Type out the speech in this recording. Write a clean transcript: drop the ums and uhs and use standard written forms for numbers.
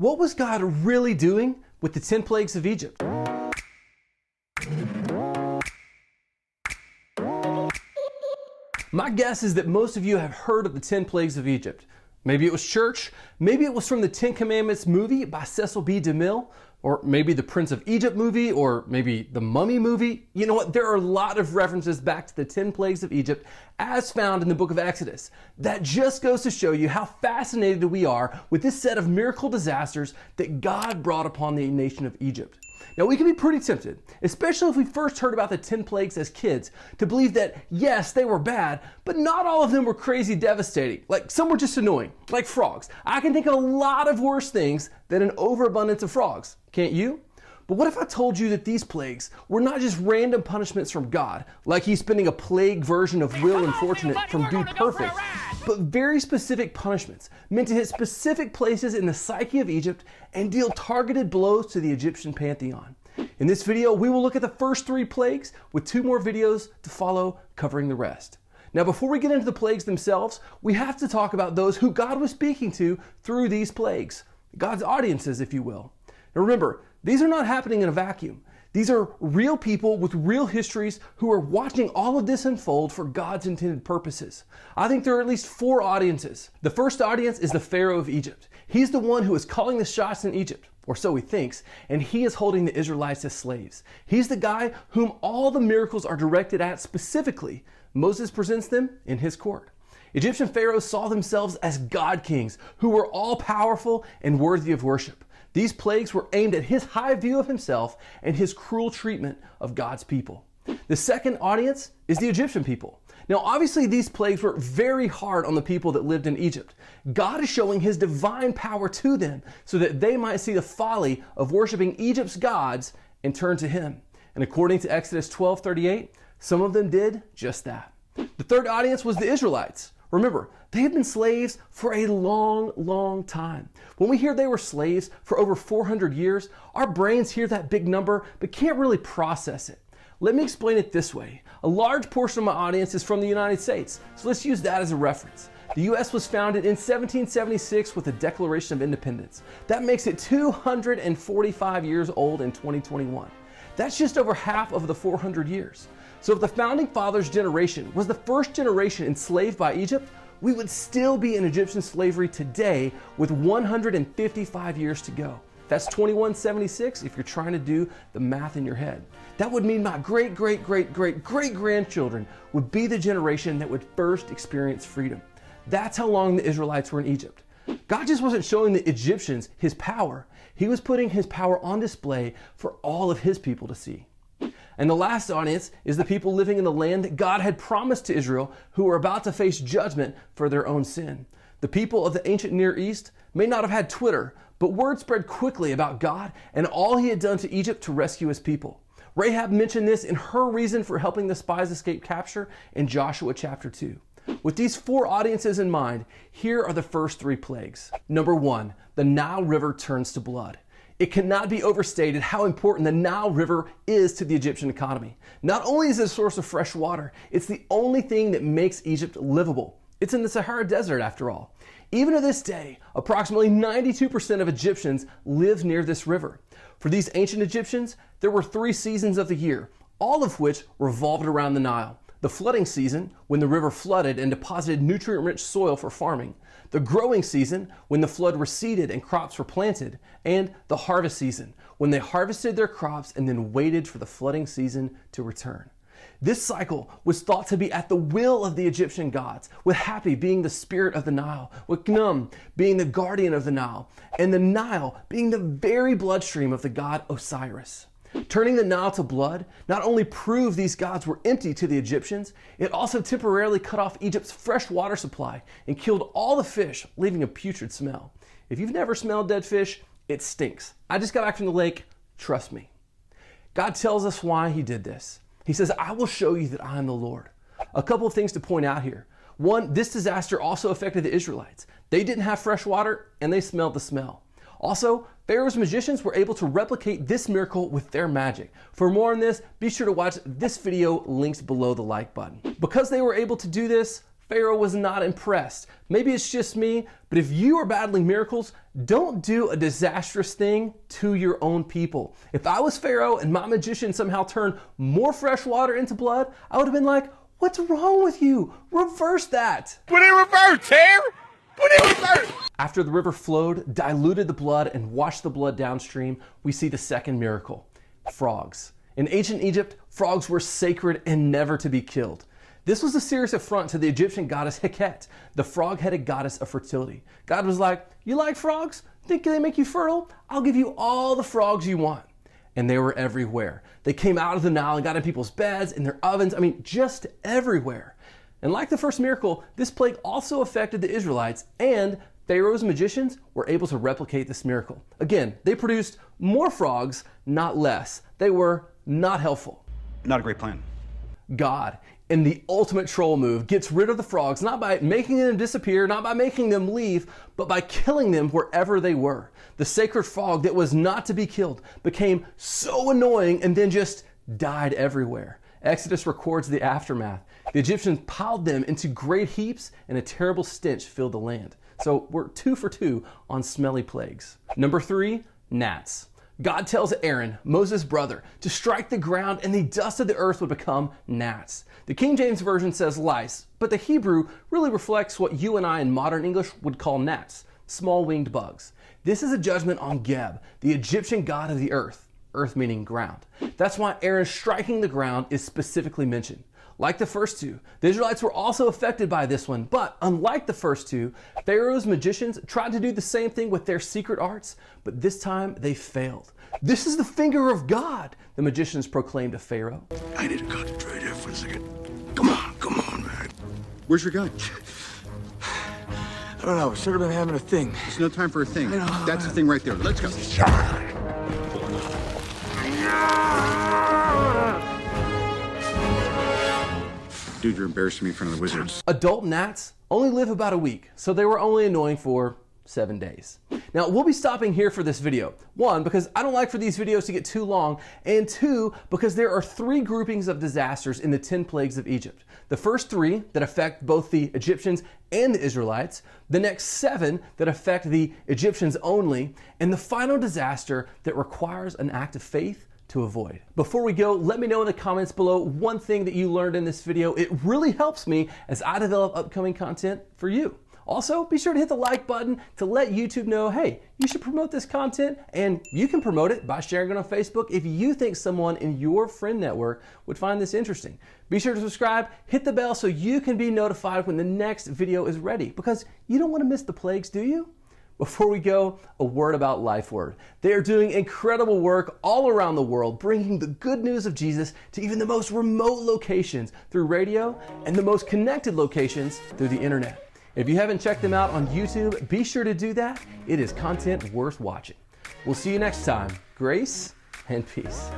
What was God really doing with the 10 plagues of Egypt? My guess is that most of you have heard of the 10 plagues of Egypt. Maybe it was church, maybe it was from the 10 Commandments movie by Cecil B. DeMille, or maybe the Prince of Egypt movie, or maybe the Mummy movie. You know what? There are a lot of references back to the 10 plagues of Egypt as found in the book of Exodus. That just goes to show you how fascinated we are with this set of miracle disasters that God brought upon the nation of Egypt. Now, we can be pretty tempted, especially if we first heard about the 10 plagues as kids, to believe that, yes, they were bad, but not all of them were crazy devastating. Like, some were just annoying, like frogs. I can think of a lot of worse things than an overabundance of frogs. Can't you? But what if I told you that these plagues were not just random punishments from God, like he's spinning a plague version of Will and Fortunate from Dude Perfect, but very specific punishments meant to hit specific places in the psyche of Egypt and deal targeted blows to the Egyptian pantheon. In this video, we will look at the first 3 plagues with 2 more videos to follow covering the rest. Now, before we get into the plagues themselves, we have to talk about those who God was speaking to through these plagues. God's audiences, if you will. Now remember, these are not happening in a vacuum. These are real people with real histories who are watching all of this unfold for God's intended purposes. I think there are at least 4 audiences. The first audience is the Pharaoh of Egypt. He's the one who is calling the shots in Egypt, or so he thinks, and he is holding the Israelites as slaves. He's the guy whom all the miracles are directed at specifically. Moses presents them in his court. Egyptian pharaohs saw themselves as god kings who were all powerful and worthy of worship. These plagues were aimed at his high view of himself and his cruel treatment of God's people. The second audience is the Egyptian people. Now, obviously, these plagues were very hard on the people that lived in Egypt. God is showing his divine power to them so that they might see the folly of worshiping Egypt's gods and turn to him. And according to Exodus 12:38, some of them did just that. The third audience was the Israelites. Remember, they had been slaves for a long, long time. When we hear they were slaves for over 400 years, our brains hear that big number but can't really process it. Let me explain it this way. A large portion of my audience is from the United States, so let's use that as a reference. The U.S. was founded in 1776 with the Declaration of Independence. That makes it 245 years old in 2021. That's just over half of the 400 years. So if the Founding Fathers' generation was the first generation enslaved by Egypt, we would still be in Egyptian slavery today with 155 years to go. That's 2176 if you're trying to do the math in your head. That would mean my great-great-great-great-great-grandchildren would be the generation that would first experience freedom. That's how long the Israelites were in Egypt. God just wasn't showing the Egyptians his power. He was putting his power on display for all of his people to see. And the last audience is the people living in the land that God had promised to Israel who were about to face judgment for their own sin. The people of the ancient Near East may not have had Twitter, but word spread quickly about God and all he had done to Egypt to rescue his people. Rahab mentioned this in her reason for helping the spies escape capture in Joshua chapter 2. With these 4 audiences in mind, here are the first 3 plagues. Number 1, the Nile River turns to blood. It cannot be overstated how important the Nile River is to the Egyptian economy. Not only is it a source of fresh water, it's the only thing that makes Egypt livable. It's in the Sahara Desert after all. Even to this day, approximately 92% of Egyptians live near this river. For these ancient Egyptians, there were 3 seasons of the year, all of which revolved around the Nile. The flooding season, when the river flooded and deposited nutrient-rich soil for farming. The growing season, when the flood receded and crops were planted. And the harvest season, when they harvested their crops and then waited for the flooding season to return. This cycle was thought to be at the will of the Egyptian gods, with Hapi being the spirit of the Nile, with Gnum being the guardian of the Nile, and the Nile being the very bloodstream of the god Osiris. Turning the Nile to blood not only proved these gods were empty to the Egyptians, it also temporarily cut off Egypt's fresh water supply and killed all the fish, leaving a putrid smell. If you've never smelled dead fish, it stinks. I just got back from the lake, trust me. God tells us why he did this. He says, I will show you that I am the Lord. A couple of things to point out here. One, this disaster also affected the Israelites. They didn't have fresh water and they smelled the smell. Also, Pharaoh's magicians were able to replicate this miracle with their magic. For more on this, be sure to watch this video linked below the like button. Because they were able to do this, Pharaoh was not impressed. Maybe it's just me, but if you are battling miracles, don't do a disastrous thing to your own people. If I was Pharaoh and my magician somehow turned more fresh water into blood, I would have been like, what's wrong with you? Reverse that. Put it reverse, Terry. Put it reverse. After the river flowed, diluted the blood, and washed the blood downstream, we see the second miracle, frogs. In ancient Egypt, frogs were sacred and never to be killed. This was a serious affront to the Egyptian goddess Heket, the frog-headed goddess of fertility. God was like, you like frogs? Think they make you fertile? I'll give you all the frogs you want. And they were everywhere. They came out of the Nile and got in people's beds, in their ovens, just everywhere. And like the first miracle, this plague also affected the Israelites, and Pharaoh's magicians were able to replicate this miracle. Again, they produced more frogs, not less. They were not helpful. Not a great plan. God, in the ultimate troll move, gets rid of the frogs, not by making them disappear, not by making them leave, but by killing them wherever they were. The sacred frog that was not to be killed became so annoying and then just died everywhere. Exodus records the aftermath. The Egyptians piled them into great heaps, and a terrible stench filled the land. So we're 2 for 2 on smelly plagues. Number 3, gnats. God tells Aaron, Moses' brother, to strike the ground and the dust of the earth would become gnats. The King James Version says lice, but the Hebrew really reflects what you and I in modern English would call gnats, small winged bugs. This is a judgment on Geb, the Egyptian god of the earth meaning ground. That's why Aaron striking the ground is specifically mentioned. Like the first two, the Israelites were also affected by this one, but unlike the first two, Pharaoh's magicians tried to do the same thing with their secret arts, but this time they failed. This is the finger of God, the magicians proclaimed to Pharaoh. I need to concentrate here for a second. Come on, man. Where's your gun? I don't know, we should have been having a thing. There's no time for a thing. I know. That's the thing right there. Let's go. Dude, you're embarrassing me in front of the wizards. Adult gnats only live about a week, so they were only annoying for 7 days. Now, we'll be stopping here for this video. 1, because I don't like for these videos to get too long, and 2, because there are 3 groupings of disasters in the 10 plagues of Egypt. The first 3 that affect both the Egyptians and the Israelites, the next 7 that affect the Egyptians only, and the final disaster that requires an act of faith to avoid. Before we go, let me know in the comments below one thing that you learned in this video. It really helps me as I develop upcoming content for you. Also, be sure to hit the like button to let YouTube know, hey, you should promote this content, and you can promote it by sharing it on Facebook if you think someone in your friend network would find this interesting. Be sure to subscribe, hit the bell so you can be notified when the next video is ready, because you don't want to miss the plagues, do you? Before we go, a word about Lifeword. They are doing incredible work all around the world, bringing the good news of Jesus to even the most remote locations through radio and the most connected locations through the internet. If you haven't checked them out on YouTube, be sure to do that. It is content worth watching. We'll see you next time. Grace and peace.